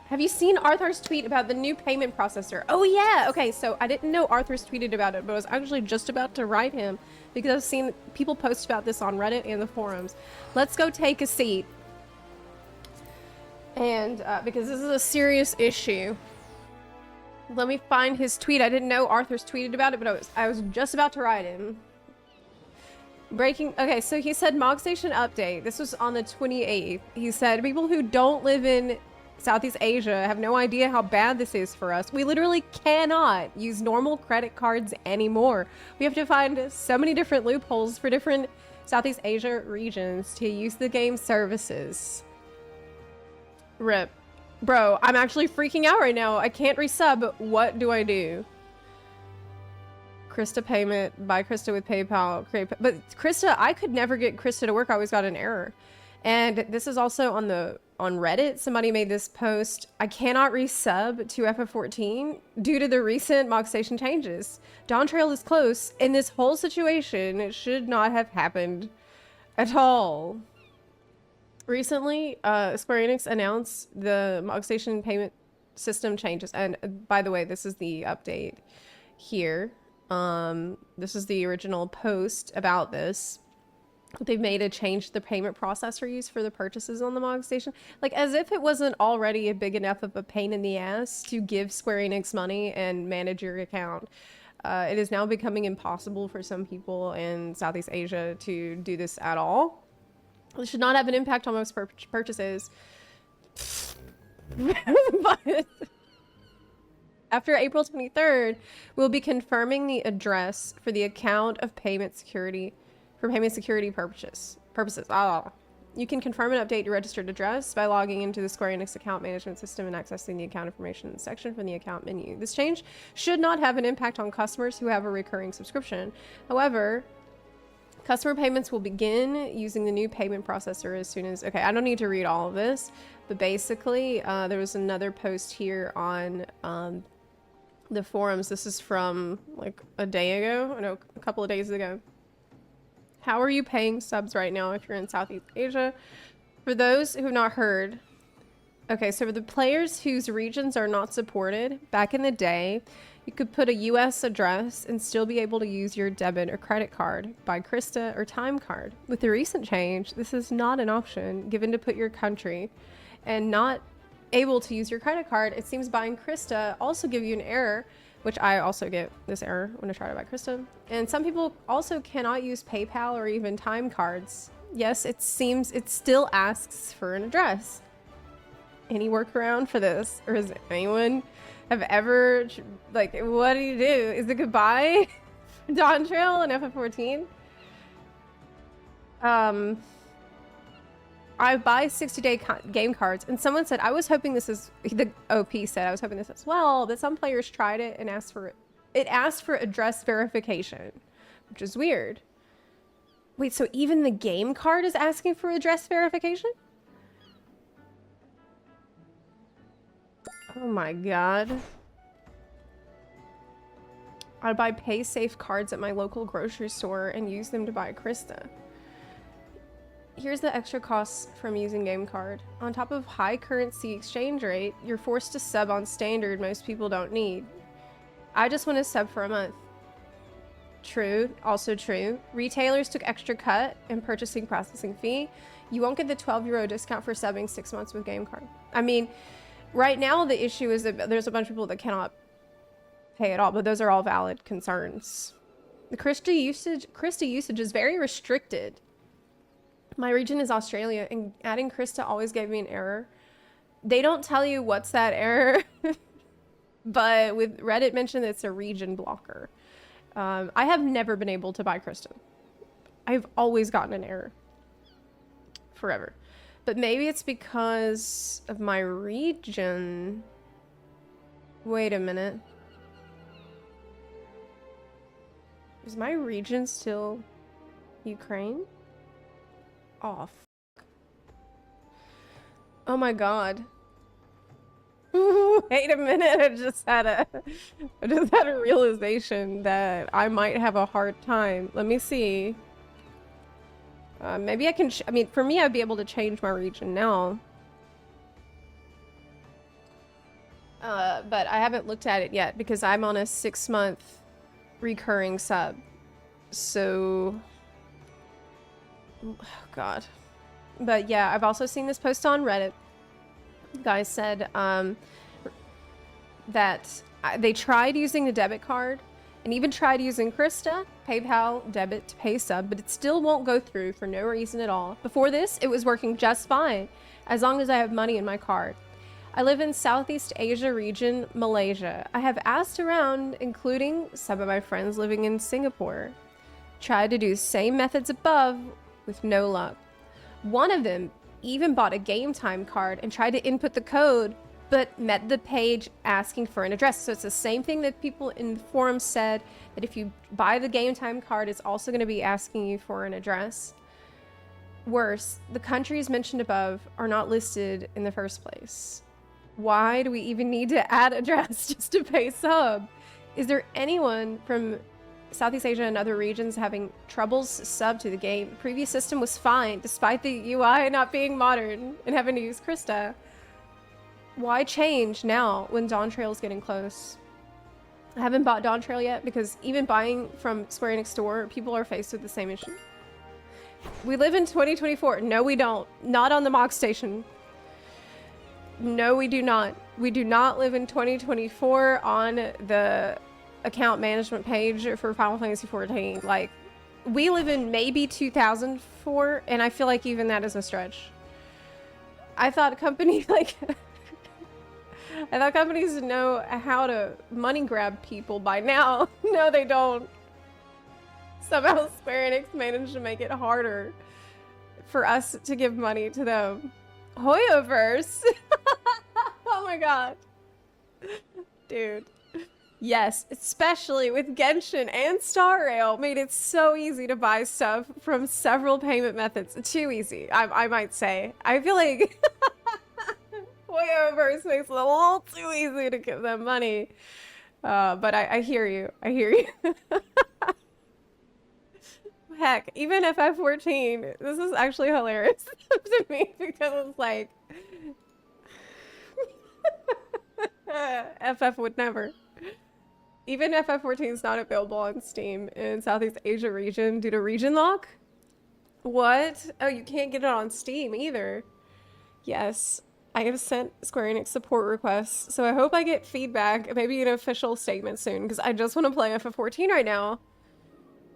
Have you seen Arthur's tweet about the new payment processor? Oh yeah! Okay, so I didn't know Arthur's tweeted about it, but I was actually just about to write him because I've seen people post about this on Reddit and the forums. Let's go take a seat. And because this is a serious issue. Let me find his tweet. I didn't know Arthur's tweeted about it, but I was just about to write him. Breaking. Okay, so he said MOGSTATION update. This was on the 28th. He said people who don't live in Southeast Asia have no idea how bad this is for us. We literally cannot use normal credit cards anymore. We have to find so many different loopholes for different Southeast Asia regions to use the game services. RIP. Bro, I'm actually freaking out right now. I can't resub. What do I do? Krista payment. Buy Krista with PayPal. But Krista, I could never get Krista to work. I always got an error. And this is also on Reddit. Somebody made this post. I cannot resub to FF14 due to the recent MOGSTATION changes. Dawntrail is close. In this whole situation, it should not have happened at all. Recently, Square Enix announced the MOGSTATION payment system changes. And by the way, this is the update here. This is the original post about this. They've made a change to the payment processor used for the purchases on the MOGSTATION. Like, as if it wasn't already a big enough of a pain in the ass to give Square Enix money and manage your account. It is now becoming impossible for some people in Southeast Asia to do this at all. It should not have an impact on most purchases. But after April 23rd, we'll be confirming the address for the account of payment security purposes. You can confirm and update your registered address by logging into the Square Enix account management system and accessing the account information section from the account menu. This change should not have an impact on customers who have a recurring subscription. However, customer payments will begin using the new payment processor as soon as... Okay, I don't need to read all of this, but basically, there was another post here on the forums. This is from like a day ago, no, a couple of days ago. How are you paying subs right now if you're in Southeast Asia? For those who have not heard, okay, so for the players whose regions are not supported, back in the day, you could put a US address and still be able to use your debit or credit card, buy Krista or time card. With the recent change, this is not an option given to put your country and not able to use your credit card. It seems buying Krista also give you an error, which I also get this error when I try to buy Krista. And some people also cannot use PayPal or even time cards. Yes, it seems it still asks for an address. Any workaround for this? Or is anyone have ever, like, what do you do? Is it goodbye? Dawntrail and FF14? I buy 60-day game cards, and someone said, I was hoping this is, the OP said, I was hoping this as well, but some players tried it and asked for address verification, which is weird. Wait, so even the game card is asking for address verification? Oh my god. I buy pay-safe cards at my local grocery store and use them to buy Krista. Here's the extra costs from using game card. On top of high currency exchange rate, you're forced to sub on standard most people don't need. I just want to sub for a month. True, also true. Retailers took extra cut in purchasing processing fee. You won't get the €12 discount for subbing 6 months with game card. I mean, right now the issue is that there's a bunch of people that cannot pay at all, but those are all valid concerns. The Krista usage is very restricted. My region is Australia, and adding Krista always gave me an error. They don't tell you what's that error, but with Reddit mentioned it's a region blocker. I have never been able to buy Krista. I've always gotten an error. Forever. But maybe it's because of my region. Wait a minute. Is my region still Ukraine? Oh, oh my god. Wait a minute, I just had a realization that I might have a hard time. Let me see. Maybe I can, I mean, for me, I'd be able to change my region now. But I haven't looked at it yet because I'm on a 6-month recurring sub. So, oh God. But yeah, I've also seen this post on Reddit. Guys said that they tried using the debit card and even tried using Krista, PayPal, debit to pay sub, but it still won't go through for no reason at all. Before this, it was working just fine, as long as I have money in my card. I live in Southeast Asia region, Malaysia. I have asked around, including some of my friends living in Singapore. Tried to do same methods above with no luck. One of them even bought a game time card and tried to input the code, but met the page asking for an address. So it's the same thing that people in the forum said, that if you buy the game time card, it's also going to be asking you for an address. Worse, the countries mentioned above are not listed in the first place. Why do we even need to add address just to pay sub? Is there anyone from Southeast Asia and other regions having troubles sub to the game? The previous system was fine, despite the UI not being modern and having to use Krista. Why change now when Dawntrail is getting close? I haven't bought Dawntrail yet because even buying from Square Enix store, people are faced with the same issue. We live in 2024. No, we don't. Not on the MOGSTATION. No, we do not. We do not live in 2024 on the account management page for Final Fantasy XIV. Like, we live in maybe 2004, and I feel like even that is a stretch. I thought companies I thought companies know how to money grab people by now. No, they don't. Somehow Square Enix managed to make it harder for us to give money to them. Hoyoverse. Oh my god. Dude. Yes, especially with Genshin and Star Rail made it so easy to buy stuff from several payment methods. Too easy, I might say. I feel like Hoyoverse makes it a little too easy to give them money. But I hear you. I hear you. Heck, even FF14, this is actually hilarious to me because it's like FF would never. Even FF14 is not available on Steam in Southeast Asia region due to region lock. What? Oh, you can't get it on Steam either. Yes, I have sent Square Enix support requests, so I hope I get feedback, maybe an official statement soon, because I just want to play FF14 right now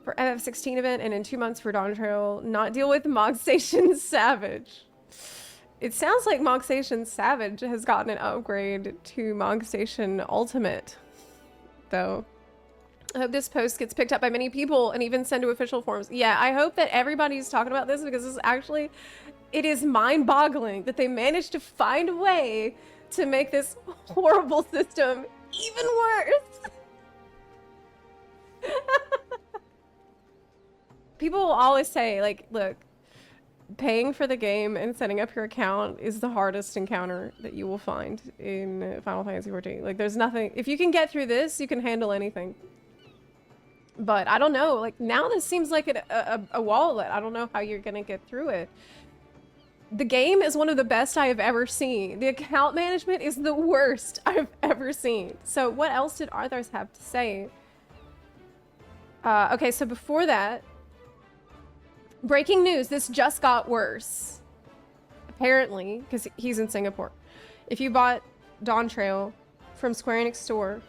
for FF16 event and in 2 months for Dawntrail, not deal with MOGSTATION Savage. It sounds like MOGSTATION Savage has gotten an upgrade to MOGSTATION Ultimate, though. I hope this post gets picked up by many people and even sent to official forums. Yeah, I hope that everybody's talking about this because this is actually, it is mind-boggling that they managed to find a way to make this horrible system even worse. People will always say, like, look, paying for the game and setting up your account is the hardest encounter that you will find in Final Fantasy XIV. Like, there's nothing, if you can get through this, you can handle anything. But I don't know, like, now this seems like a wallet. I don't know how you're gonna get through it. The game is one of the best I have ever seen. The account management is the worst I've ever seen. So what else did Arthurs have to say? Okay, so before that, breaking news, this just got worse. Apparently, because he's in Singapore. If you bought Dawntrail from Square Enix store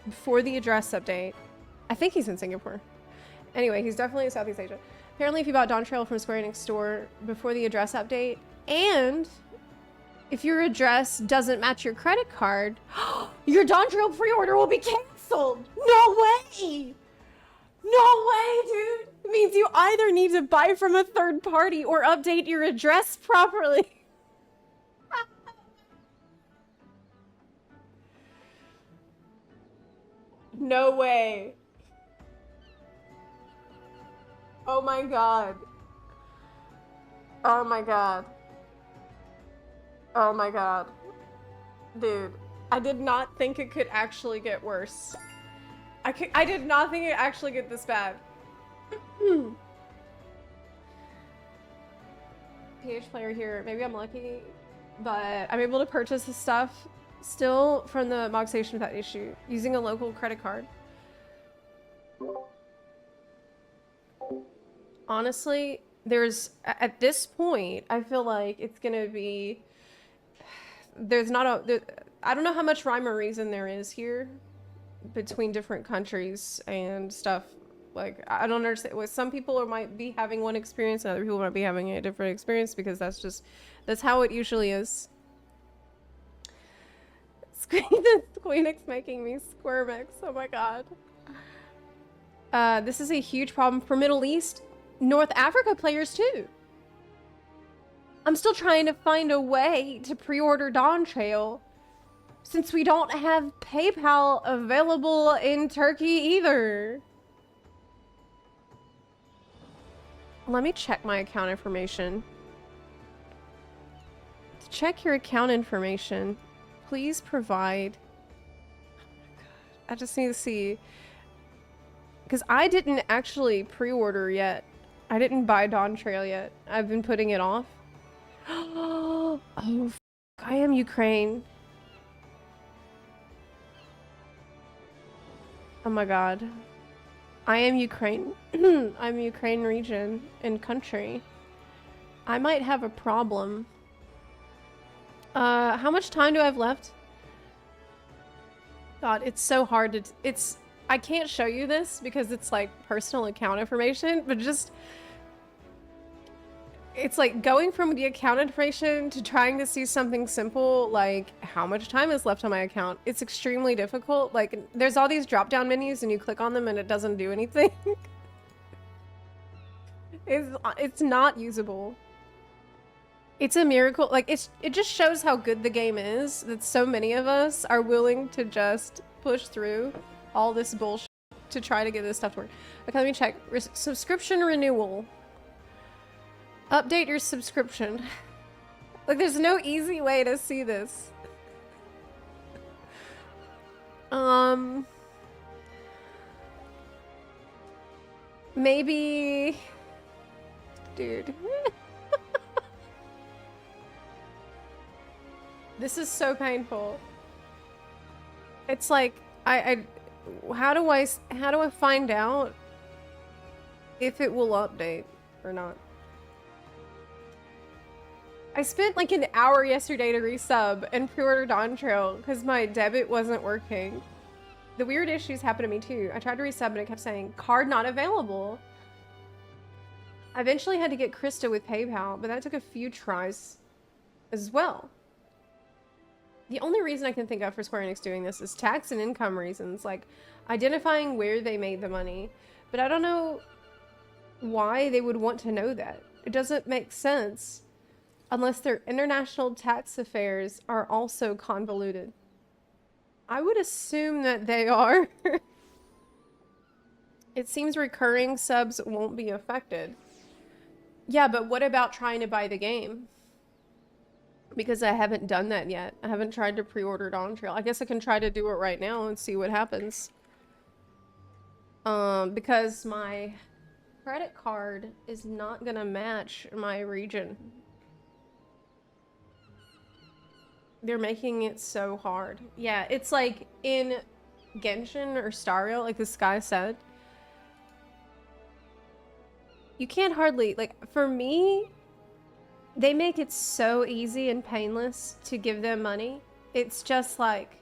before the address update, I think he's in Singapore. Anyway, he's definitely in Southeast Asia. Apparently, if you bought Dawntrail from Square Enix store before the address update, and if your address doesn't match your credit card, your Dawntrail pre-order will be canceled. No way! No way, dude! It means you either need to buy from a third party or update your address properly. No way. Oh my god. Oh my god. Oh my god. Dude, I did not think it could actually get worse. I did not think it actually get this bad. PH player here. Maybe I'm lucky, but I'm able to purchase this stuff Still from the MOGSTATION without issue. Using a local credit card. Honestly, at this point, I feel like it's gonna be, I don't know how much rhyme or reason there is here between different countries and stuff. Like, I don't understand. Well, some people might be having one experience and other people might be having a different experience because that's how it usually is. Square Enix making me squirmix. Oh my god. This is a huge problem for Middle East, North Africa players too. I'm still trying to find a way to pre-order Dawntrail since we don't have PayPal available in Turkey either. Let me check my account information. To check your account information, please provide... Oh my god, I just need to see. Because I didn't actually pre-order yet. I didn't buy Dawntrail yet. I've been putting it off. Oh, I am Ukraine. Oh my god. I am Ukraine. I'm Ukraine region and country. I might have a problem. How much time do I have left? God, it's so hard to... I can't show you this because it's like personal account information, but just... It's like going from the account information to trying to see something simple like how much time is left on my account. It's extremely difficult. Like there's all these drop down menus and you click on them and it doesn't do anything. It's not usable. It's a miracle. Like it just shows how good the game is that so many of us are willing to just push through all this bullshit to try to get this stuff to work. Okay, let me check. Subscription renewal. Update your subscription. Like, there's no easy way to see this. Maybe... Dude. This is so painful. It's like, how do I find out if it will update or not? I spent like an hour yesterday to resub and pre-order Dawntrail because my debit wasn't working. The weird issues happened to me too. I tried to resub and it kept saying, card not available. I eventually had to get Krista with PayPal, but that took a few tries as well. The only reason I can think of for Square Enix doing this is tax and income reasons, like identifying where they made the money. But I don't know why they would want to know that. It doesn't make sense. Unless their international tax affairs are also convoluted. I would assume that they are. It seems recurring subs won't be affected. Yeah, but what about trying to buy the game? Because I haven't done that yet. I haven't tried to pre-order Dawntrail. I guess I can try to do it right now and see what happens. Because my credit card is not gonna match my region. They're making it so hard. Yeah, it's like in Genshin or Stario, like this guy said. You can't hardly, like, for me, they make it so easy and painless to give them money. It's just like,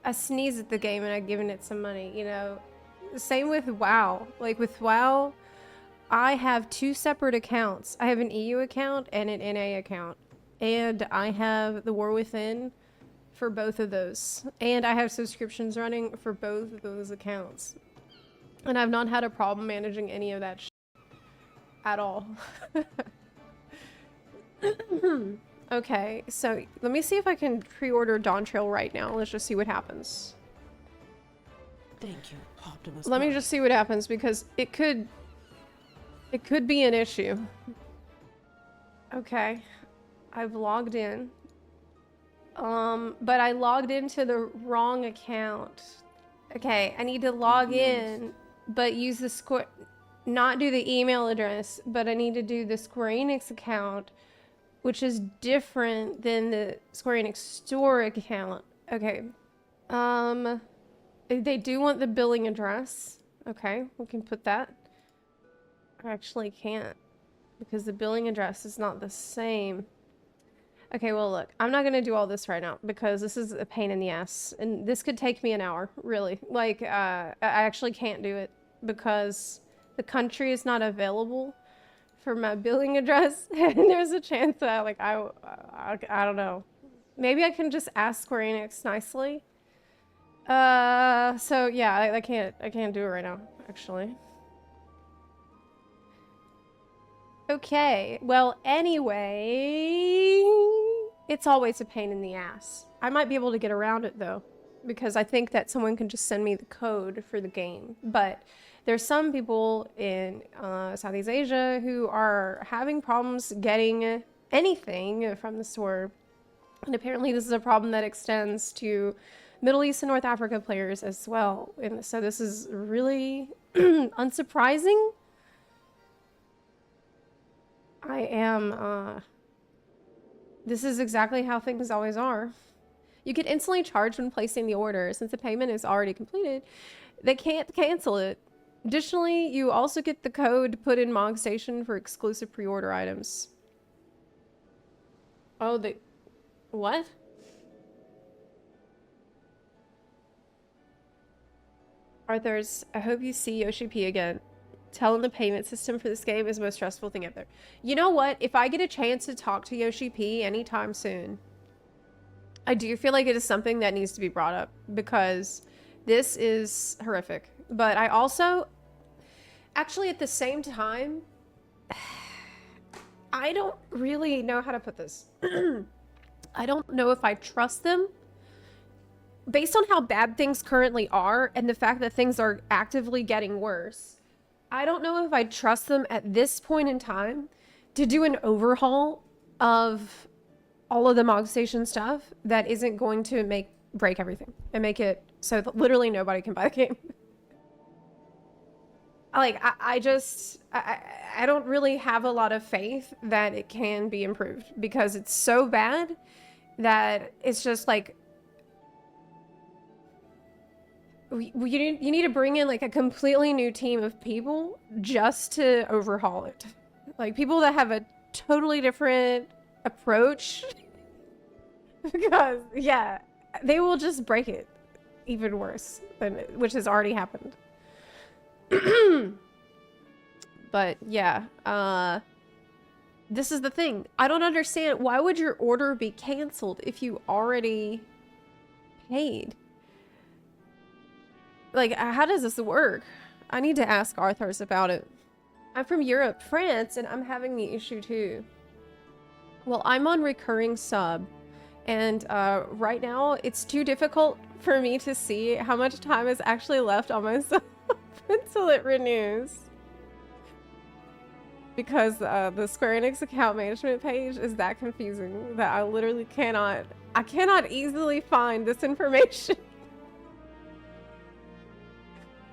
I sneeze at the game and I've given it some money, you know? Same with WoW. Like with WoW, I have two separate accounts. I have an EU account and an NA account. And I have the War Within for both of those. And I have subscriptions running for both of those accounts. And I've not had a problem managing any of that shit at all. Okay, so let me see if I can pre-order Dawntrail right now. Let's just see what happens. Thank you, Optimus. Let me just see what happens because it could be an issue. Okay. I've logged in. But I logged into the wrong account. Okay, I need to log in, but use the not do the email address, but I need to do the Square Enix account, which is different than the Square Enix store account. Okay. They do want the billing address. Okay, we can put that. I actually can't because the billing address is not the same. Okay, well look, I'm not gonna do all this right now because this is a pain in the ass and this could take me an hour, really. Like, I actually can't do it because the country is not available for my billing address and there's a chance that like I don't know. Maybe I can just ask Square Enix nicely. So yeah, I can't do it right now, actually. Okay, well, anyway, it's always a pain in the ass. I might be able to get around it though, because I think that someone can just send me the code for the game. But there's some people in Southeast Asia who are having problems getting anything from the store. And apparently this is a problem that extends to Middle East and North Africa players as well. And so this is really unsurprising. I am, this is exactly how things always are. You get instantly charged when placing the order. Since the payment is already completed, they can't cancel it. Additionally, you also get the code to put in MOGSTATION for exclusive pre-order items. Oh, what? Arthur's, I hope you see Yoshi P again. Telling the payment system for this game is the most stressful thing ever. You know what? If I get a chance to talk to Yoshi P anytime soon, I do feel like it is something that needs to be brought up because this is horrific. But I also, actually at the same time, I don't really know how to put this. I don't know if I trust them. Based on how bad things currently are and the fact that things are actively getting worse, I don't know if I trust them at this point in time to do an overhaul of all of the MOGSTATION stuff that isn't going to break everything and make it so that literally nobody can buy the game. Like, I don't really have a lot of faith that it can be improved because it's so bad that it's just like, you need to bring in like a completely new team of people just to overhaul it. Like people that have a totally different approach because yeah, they will just break it even worse than which has already happened. But yeah, this is the thing. I don't understand. Why would your order be canceled if you already paid? Like, how does this work? I need to ask Arthurs about it. I'm from Europe, France, and I'm having the issue too. Well, I'm on recurring sub, and right now it's too difficult for me to see how much time is actually left on my sub until it renews. Because the Square Enix account management page is that confusing that I literally cannot easily find this information.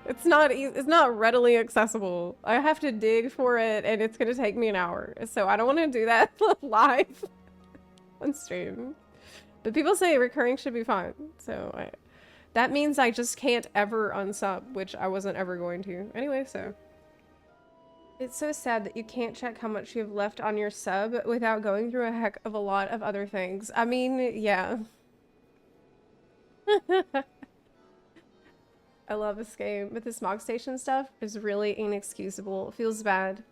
It's not readily accessible. I have to dig for it and it's gonna take me an hour. So I don't want to do that live on stream. But people say recurring should be fine. So that means I just can't ever unsub, which I wasn't ever going to. Anyway, so. It's so sad that you can't check how much you have left on your sub without going through a heck of a lot of other things. I mean, yeah. I love this game, but this MOGSTATION stuff is really inexcusable. It feels bad.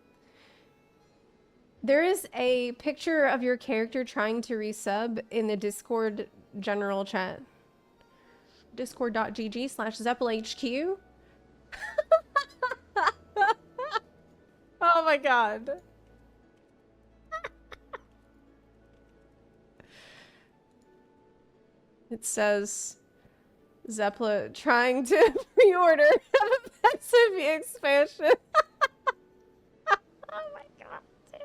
There is a picture of your character trying to resub in the Discord general chat. Discord.gg/ZeplaHQ. Oh my god. It says Zepla trying to pre-order FFXIV expansion. Oh my god, dude.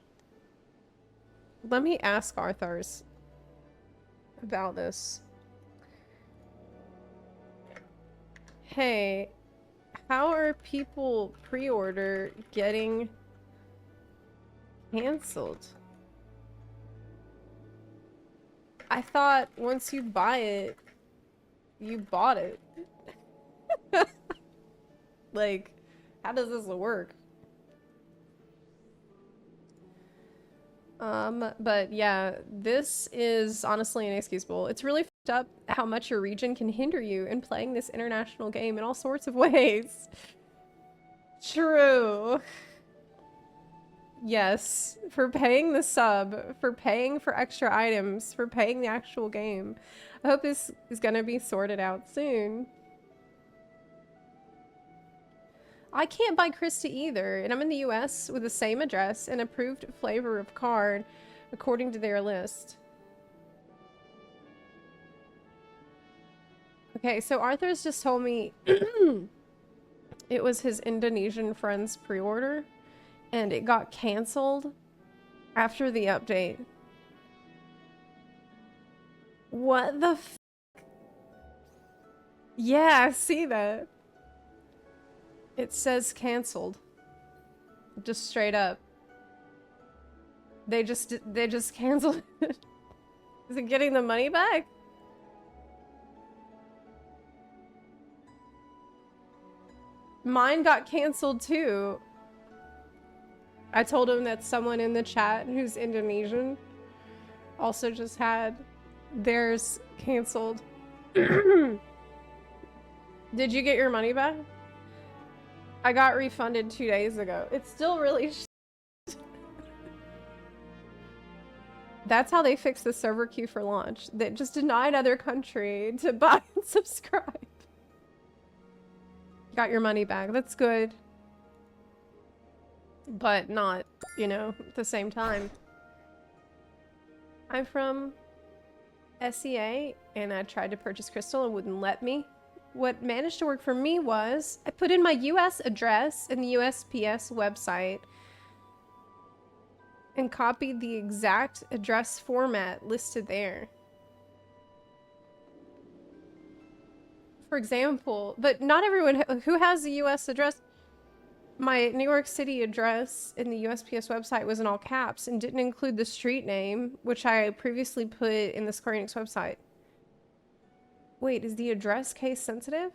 Let me ask Arthurs about this. Hey, how are people pre-order getting canceled? I thought once you buy it, You bought it. Like, how does this work? But yeah, this is honestly inexcusable. It's really fucked up how much your region can hinder you in playing this international game in all sorts of ways. True. Yes, for paying the sub, for paying for extra items, for paying the actual game. I hope this is gonna be sorted out soon. I can't buy Krista either, and I'm in the US with the same address and approved flavor of card according to their list. Okay, so Arthur's just told me it was his Indonesian friend's pre-order and it got canceled after the update. What the f- Yeah, I see that. It says canceled. Just straight up. They just canceled it. Is it getting the money back? Mine got canceled too. I told him that someone in the chat who's Indonesian also just had theirs canceled. Did you get your money back? I got refunded 2 days ago. It's still really That's how they fixed the server queue for launch. They just denied other country to buy and subscribe. Got your money back. That's good. But not, you know, at the same time. I'm from SEA and I tried to purchase Crystal and wouldn't let me. What managed to work for me was I put in my US address in the USPS website and copied the exact address format listed there. For example, but not everyone who has a US address. My New York City address in the USPS website was in all caps and didn't include the street name, which I previously put in the Square Enix website. Wait, is the address case sensitive?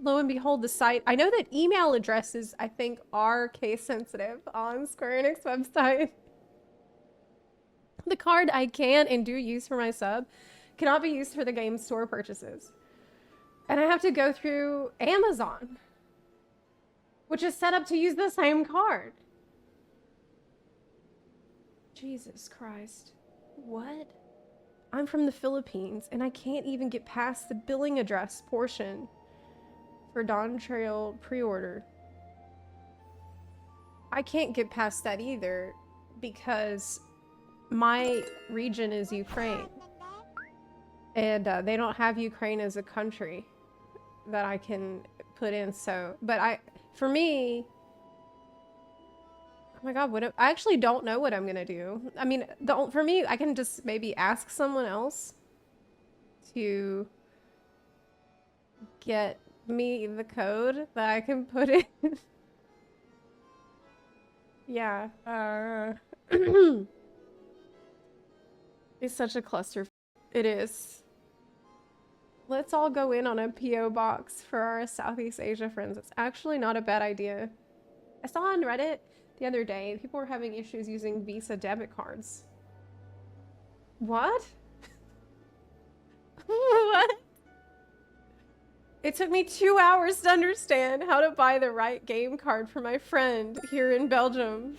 Lo and behold, the site... I know that email addresses, I think, are case sensitive on Square Enix website. The card I can and do use for my sub cannot be used for the game store purchases. And I have to go through Amazon, which is set up to use the same card. Jesus Christ. What? I'm from the Philippines, and I can't even get past the billing address portion for Dawntrail pre-order. I can't get past that either because my region is Ukraine. And they don't have Ukraine as a country that I can put in, so... But for me... Oh my god, I actually don't know what I'm gonna do. I mean, for me, I can just maybe ask someone else to get me the code that I can put in. Yeah. It's such a cluster. It is. Let's all go in on a PO box for our Southeast Asia friends. It's actually not a bad idea. I saw on Reddit the other day, people were having issues using Visa debit cards. What? What? It took me 2 hours to understand how to buy the right game card for my friend here in Belgium.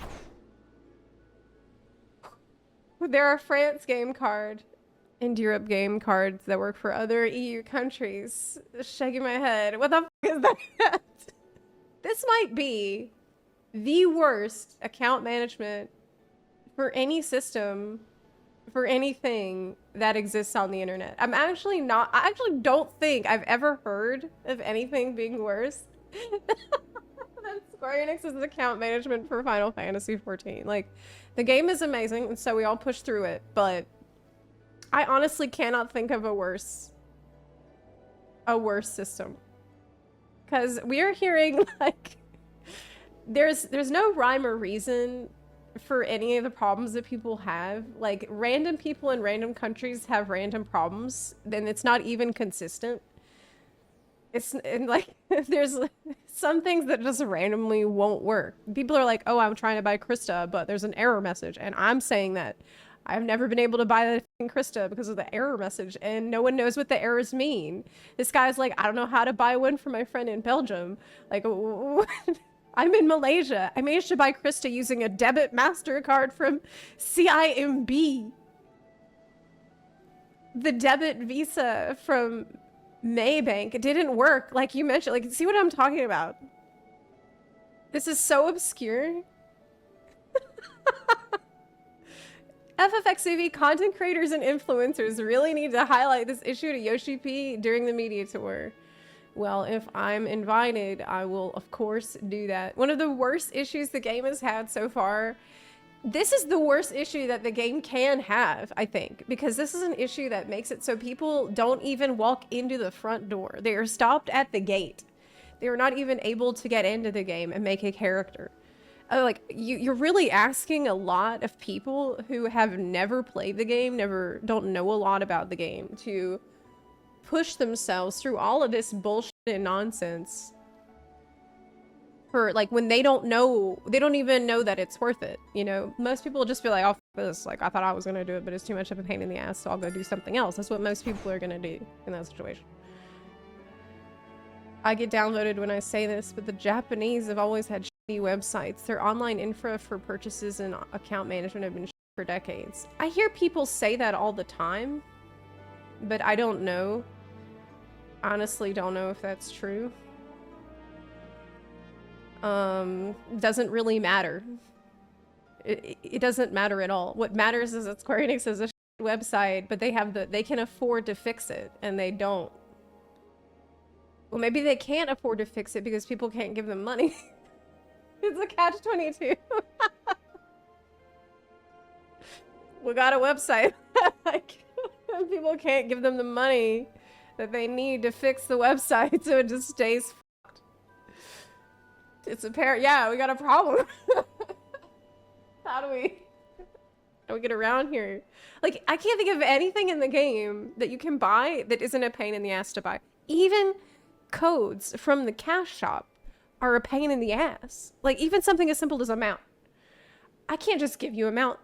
There are France game card and Europe game cards that work for other EU countries. Shaking my head. What the f is that? This might be the worst account management for any system, for anything that exists on the internet. I actually don't think I've ever heard of anything being worse than Square Enix's account management for Final Fantasy XIV. Like, the game is amazing, and so we all push through it, but I honestly cannot think of a worse system. Because we are hearing, like, there's no rhyme or reason for any of the problems that people have. Like, random people in random countries have random problems, then it's not even consistent. It's and like there's some things that just randomly won't work. People are like, "Oh, I'm trying to buy Krista, but there's an error message," and I'm saying that I've never been able to buy the Krista because of the error message, and no one knows what the errors mean. This guy's like, "I don't know how to buy one for my friend in Belgium." Like, I'm in Malaysia. I managed to buy Krista using a debit MasterCard from CIMB. The debit Visa from Maybank, it didn't work, like you mentioned. Like, see what I'm talking about? This is so obscure. FFXIV content creators and influencers really need to highlight this issue to Yoshi P during the media tour. Well, if I'm invited, I will of course do that. One of the worst issues the game has had so far. This is the worst issue that the game can have, I think, because this is an issue that makes it so people don't even walk into the front door. They are stopped at the gate. They are not even able to get into the game and make a character. Like, you're really asking a lot of people who have never played the game, don't know a lot about the game, to push themselves through all of this bullshit and nonsense. For like, when they don't even know that it's worth it, you know? Most people will just be like, "Oh, f this, like, I thought I was gonna do it, but it's too much of a pain in the ass, so I'll go do something else." That's what most people are gonna do in that situation. I get downvoted when I say this, but the Japanese have always had shitty websites. Their online infra for purchases and account management have been shit for decades. I hear people say that all the time, but I don't know. Honestly, don't know if that's true. Doesn't really matter. It doesn't matter at all. What matters is that Square Enix is a website, but they can afford to fix it, and they don't. Well, maybe they can't afford to fix it because people can't give them money. It's a catch-22. We got a website. Like, people can't give them the money that they need to fix the website, so it just stays fucked. It's apparent. Yeah, we got a problem. How do we get around here? Like, I can't think of anything in the game that you can buy that isn't a pain in the ass to buy. Even codes from the cash shop are a pain in the ass. Like, even something as simple as a mount. I can't just give you a mount.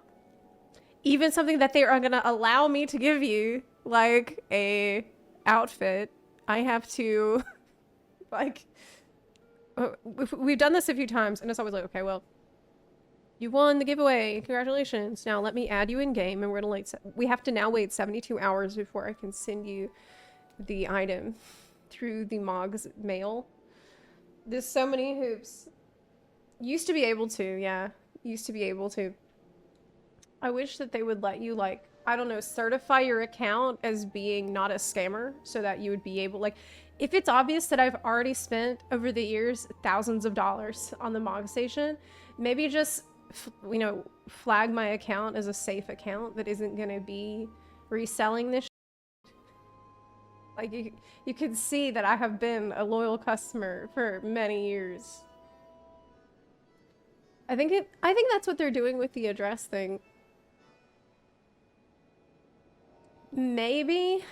Even something that they are gonna allow me to give you, like a outfit, I have to, like, we've done this a few times, and it's always like, okay, well, you won the giveaway, congratulations. Now let me add you in game, and we're gonna we have to now wait 72 hours before I can send you the item through the Mogs mail. There's so many hoops. Used to be able to, yeah. Used to be able to. I wish that they would let you, like, I don't know, certify your account as being not a scammer, so that you would be able, like, if it's obvious that I've already spent over the years thousands of dollars on the MOGSTATION, maybe just, you know, flag my account as a safe account that isn't gonna be reselling this shit. Like, you can see that I have been a loyal customer for many years. I think that's what they're doing with the address thing. Maybe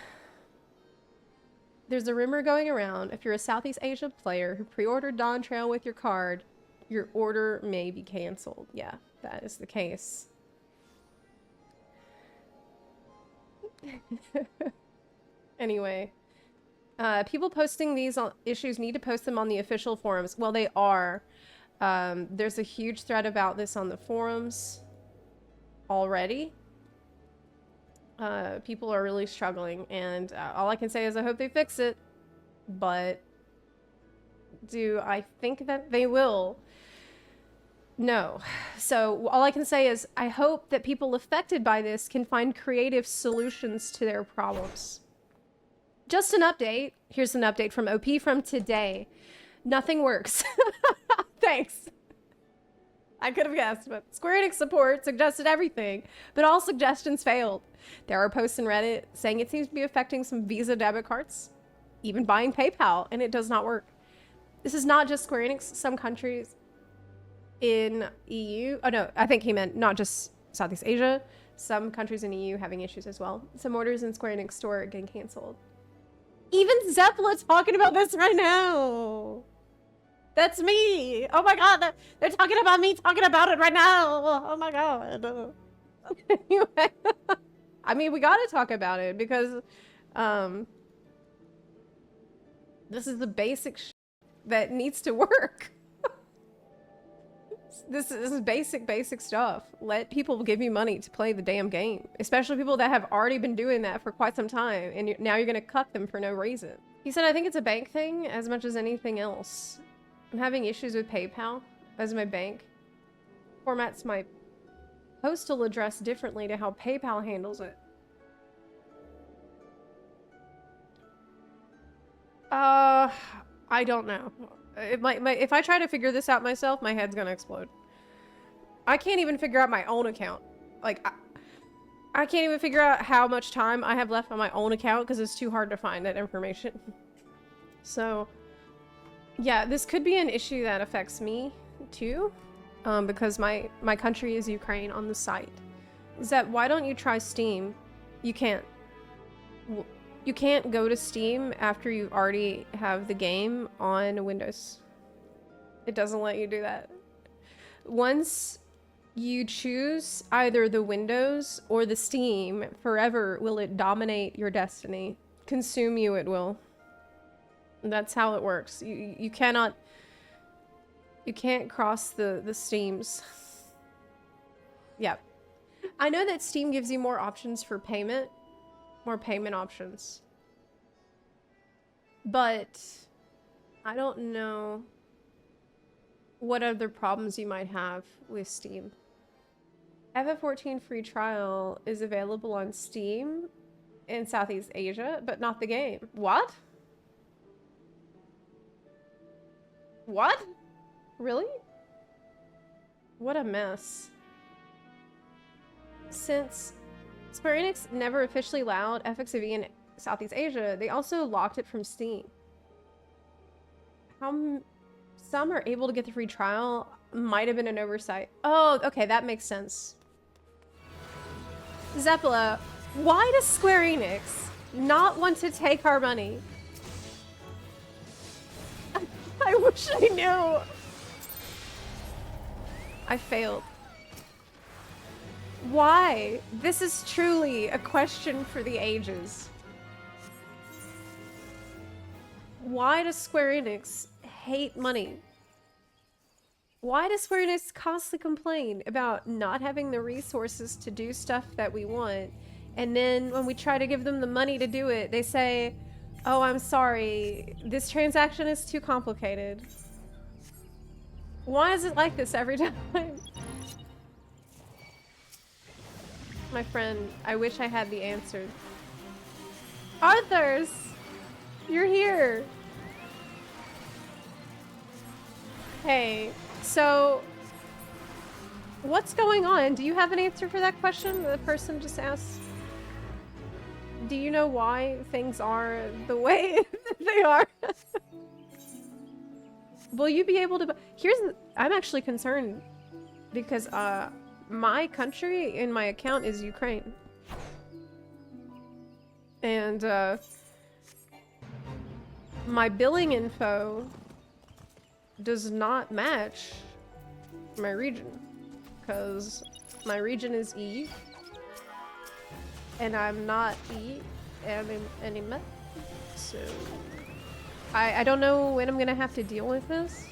there's a rumor going around, if you're a Southeast Asia player who pre-ordered Dawntrail with your card, your order may be canceled. Yeah, that is the case. Anyway, people posting these issues need to post them on the official forums. Well, they are. There's a huge thread about this on the forums already. People are really struggling, and all I can say is I hope they fix it, but do I think that they will? No. So all I can say is I hope that people affected by this can find creative solutions to their problems. Just an update. Here's an update from OP from today. Nothing works. Thanks. I could have guessed, but Square Enix support suggested everything, but all suggestions failed. There are posts in Reddit saying it seems to be affecting some Visa debit cards, even buying PayPal, and it does not work. This is not just Square Enix. Some countries in EU. Oh no, I think he meant not just Southeast Asia. Some countries in EU having issues as well. Some orders in Square Enix store getting canceled. Even Zepla's talking about this right now. That's me. Oh my god, they're talking about me talking about it right now. Oh my god. Anyway, I mean, we gotta talk about it because this is the basic that needs to work. This is basic stuff. Let people give you money to play the damn game, especially people that have already been doing that for quite some time, and now you're gonna cut them for no reason. He said, I think it's a bank thing as much as anything else. I'm having issues with PayPal as my bank formats my postal address differently to how PayPal handles it. I don't know. If I try to figure this out myself, my head's gonna explode. I can't even figure out my own account. Like, I can't even figure out how much time I have left on my own account because it's too hard to find that information. So, yeah, this could be an issue that affects me too, because my country is Ukraine on the site. Zep, why don't you try Steam? You can't. You can't go to Steam after you already have the game on Windows. It doesn't let you do that. Once you choose either the Windows or the Steam, forever will it dominate your destiny. Consume you it will. That's how it works. You can't cross the Steams. Yeah. I know that Steam gives you more options for payment. More payment options. But I don't know what other problems you might have with Steam. FF14 free trial is available on Steam in Southeast Asia, but not the game. What? What? Really? What a mess. Since Square Enix never officially allowed FFXIV in Southeast Asia, they also locked it from Steam. Some are able to get the free trial. Might have been an oversight. Oh, okay, that makes sense. Zepla, why does Square Enix not want to take our money? I wish I knew. I failed. Why? This is truly a question for the ages. Why does Square Enix hate money? Why does Square Enix constantly complain about not having the resources to do stuff that we want? And then when we try to give them the money to do it, they say, oh, I'm sorry, this transaction is too complicated. Why is it like this every time? My friend, I wish I had the answer. Arthurs! You're here! Hey, so what's going on? Do you have an answer for that question the person just asked? Do you know why things are the way they are? Will you be able to... I'm actually concerned because my country in my account is Ukraine. And my billing info does not match my region because my region is E and I'm not E anymore. So I don't know when I'm gonna have to deal with this.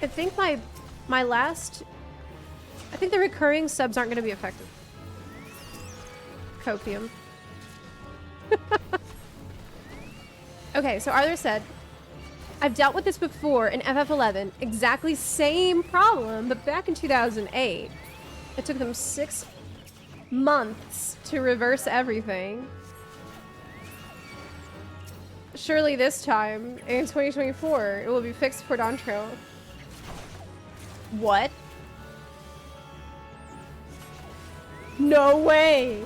I think I think the recurring subs aren't gonna be affected. Copium. Okay, so Arthur said, I've dealt with this before in FF11, exactly same problem, but back in 2008. It took them 6 months to reverse everything. Surely this time, in 2024, it will be fixed for Dawntrail. What? No way!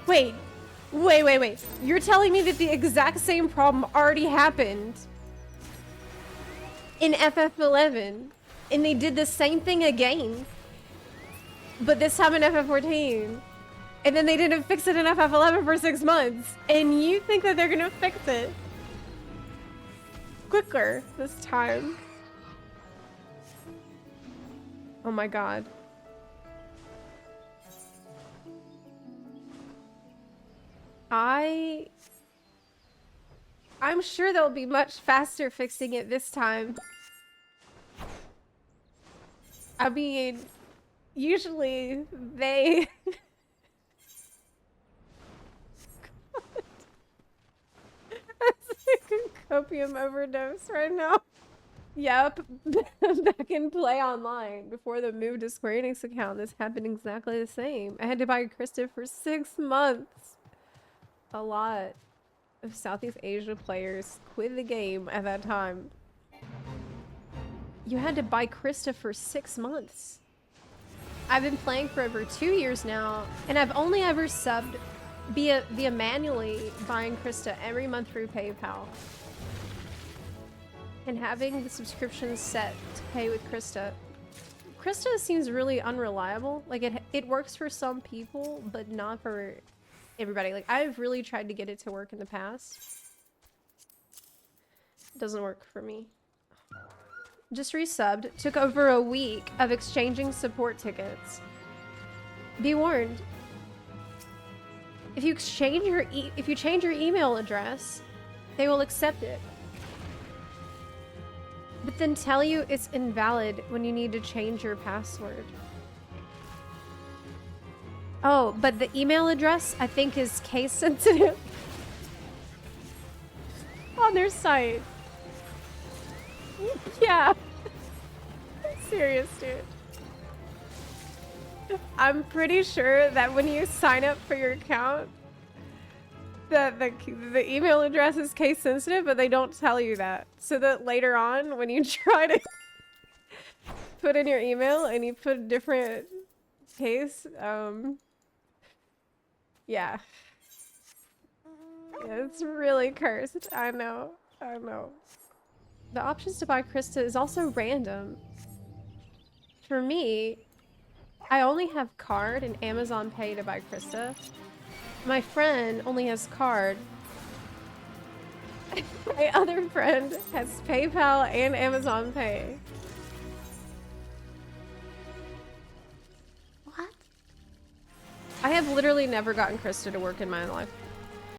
Wait. You're telling me that the exact same problem already happened in FF11 And they did the same thing again, but this time in FF14. And then they didn't fix it in FF11 for 6 months. And you think that they're gonna fix it quicker this time. Oh my god. I'm sure they'll be much faster fixing it this time. I mean, usually they... That's like a copium overdose right now. Yep, back in Play Online, before the move to Square Enix account, this happened exactly the same. I had to buy Krista for 6 months. A lot of Southeast Asia players quit the game at that time. You had to buy Krista for 6 months. I've been playing for over 2 years now, and I've only ever subbed via manually buying Krista every month through PayPal. And having the subscription set to pay with Krista. Krista seems really unreliable. Like it works for some people, but not for everybody. Like I've really tried to get it to work in the past. It doesn't work for me. Just resubbed. Took over a week of exchanging support tickets. Be warned. If you change your email address, they will accept it. But then tell you it's invalid when you need to change your password. Oh, but the email address I think is case sensitive on their site. Yeah. Serious, dude. I'm pretty sure that when you sign up for your account, that the email address is case sensitive, but they don't tell you that. So that later on, when you try to put in your email and you put a different case, yeah. It's really cursed. I know. I know. The options to buy Krista is also random. For me, I only have card and Amazon Pay to buy Krista. My friend only has card. My other friend has PayPal and Amazon Pay. What? I have literally never gotten Krista to work in my life.